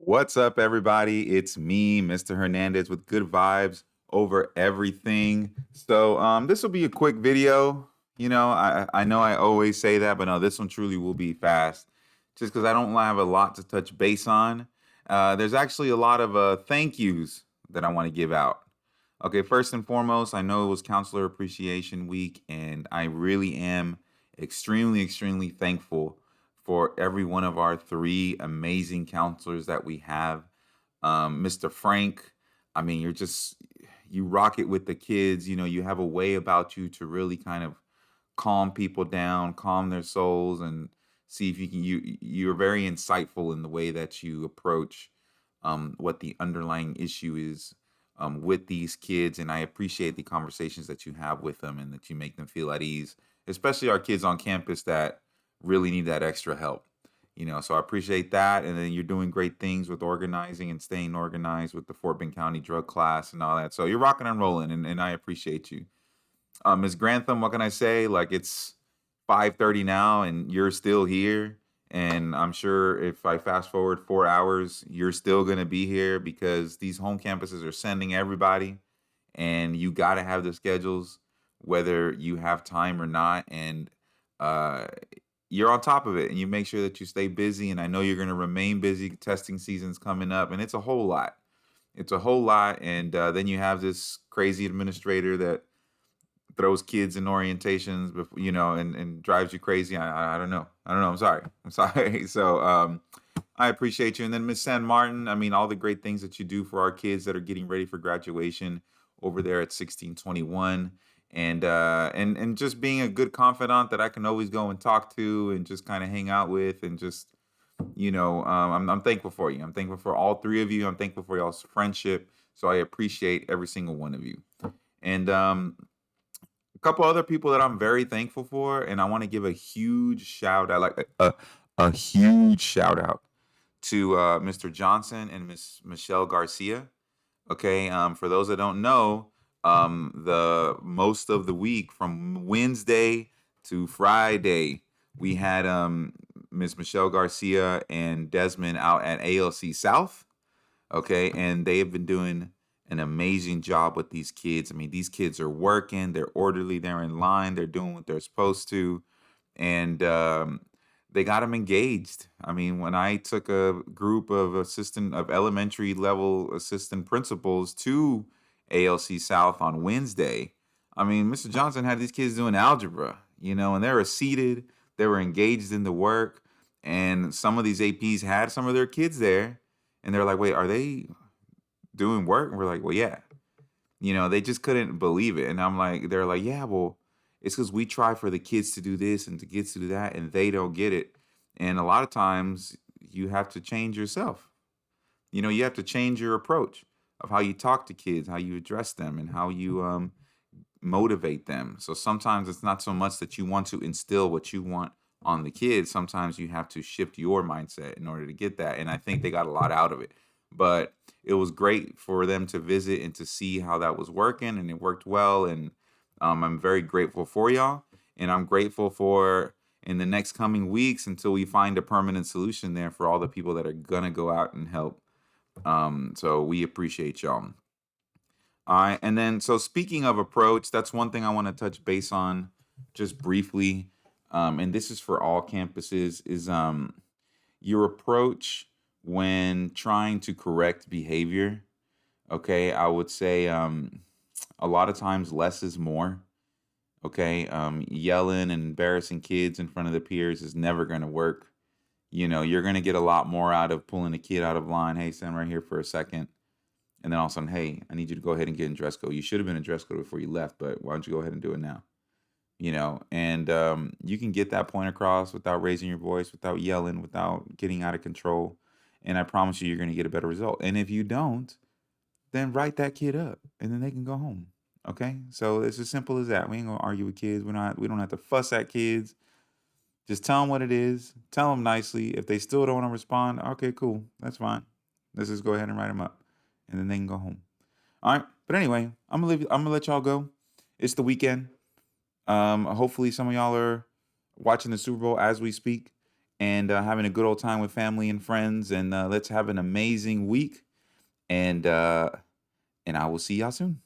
What's up, everybody? It's me, Mr. Hernandez, with good vibes over everything. This will be a quick video. I know I always say that, but no, this one truly will be fast, just because I don't have a lot to touch base on. There's actually a lot of thank yous that I want to give out. Okay, first and foremost, I know it was Counselor Appreciation Week, and I really am extremely, extremely thankful for every one of our three amazing counselors that we have. Mr. Frank, I mean, you rock it with the kids. You have a way about you to really kind of calm people down, calm their souls, and see if you can. You're very insightful in the way that you approach what the underlying issue is with these kids, and I appreciate the conversations that you have with them and that you make them feel at ease, especially our kids on campus that really need that extra help. So I appreciate that, and then you're doing great things with organizing and staying organized with the Fort Bend County drug class and all that. So you're rocking and rolling, and I appreciate you. Ms. Grantham, what can I say? Like, it's 5:30 now, and you're still here. And I'm sure if I fast forward 4 hours, you're still gonna be here because these home campuses are sending everybody, and you got to have the schedules, whether you have time or not. And uh, you're on top of it, and you make sure that you stay busy. And I know you're gonna remain busy. Testing season's coming up, and it's a whole lot. It's a whole lot, and then you have this crazy administrator that throws kids in orientations, and drives you crazy. I don't know. I don't know. I'm sorry. I'm sorry. So I appreciate you. And then Miss San Martin, I mean, all the great things that you do for our kids that are getting ready for graduation over there at 1621. And just being a good confidant that I can always go and talk to and just kind of hang out with, and just I'm thankful for you. I'm thankful for all three of you. I'm thankful for y'all's friendship. So I appreciate every single one of you. And a couple other people that I'm very thankful for, and I want to give a huge shout out, like a huge shout out to Mr. Johnson and Miss Michelle Garcia. Okay, for those that don't know, the most of the week from Wednesday to Friday, we had Miss Michelle Garcia and Desmond out at ALC South. Okay, and they have been doing an amazing job with these kids. I mean, these kids are working, they're orderly, they're in line, they're doing what they're supposed to, and they got them engaged. I mean, when I took a group of elementary level assistant principals to ALC South on Wednesday, I mean, Mr. Johnson had these kids doing algebra, and they were seated, they were engaged in the work, and some of these APs had some of their kids there, and they're like, wait, are they doing work? And we're like, well, yeah. They just couldn't believe it. And I'm like, they're like, yeah, well, it's because we try for the kids to do this and the kids to do that, and they don't get it. And a lot of times you have to change yourself. You have to change your approach of how you talk to kids, how you address them, and how you motivate them. So sometimes it's not so much that you want to instill what you want on the kids. Sometimes you have to shift your mindset in order to get that. And I think they got a lot out of it. But it was great for them to visit and to see how that was working, and it worked well. And I'm very grateful for y'all. And I'm grateful for in the next coming weeks until we find a permanent solution there for all the people that are going to go out and help. So we appreciate y'all. All right. And then, so speaking of approach, that's one thing I want to touch base on just briefly. And this is for all campuses, is your approach when trying to correct behavior. Okay. I would say a lot of times less is more. Okay. Yelling and embarrassing kids in front of the peers is never going to work. You're going to get a lot more out of pulling a kid out of line. Hey, stand right here for a second. And then all of a sudden, hey, I need you to go ahead and get in dress code. You should have been in dress code before you left, but why don't you go ahead and do it now? And you can get that point across without raising your voice, without yelling, without getting out of control. And I promise you, you're going to get a better result. And if you don't, then write that kid up, and then they can go home. Okay, so it's as simple as that. We ain't gonna argue with kids. We don't have to fuss at kids. Just tell them what it is. Tell them nicely. If they still don't want to respond, okay, cool, that's fine. Let's just go ahead and write them up, and then they can go home. All right. But anyway, I'm gonna let y'all go. It's the weekend. Hopefully some of y'all are watching the Super Bowl as we speak. and having a good old time with family and friends. And let's have an amazing week. And I will see y'all soon.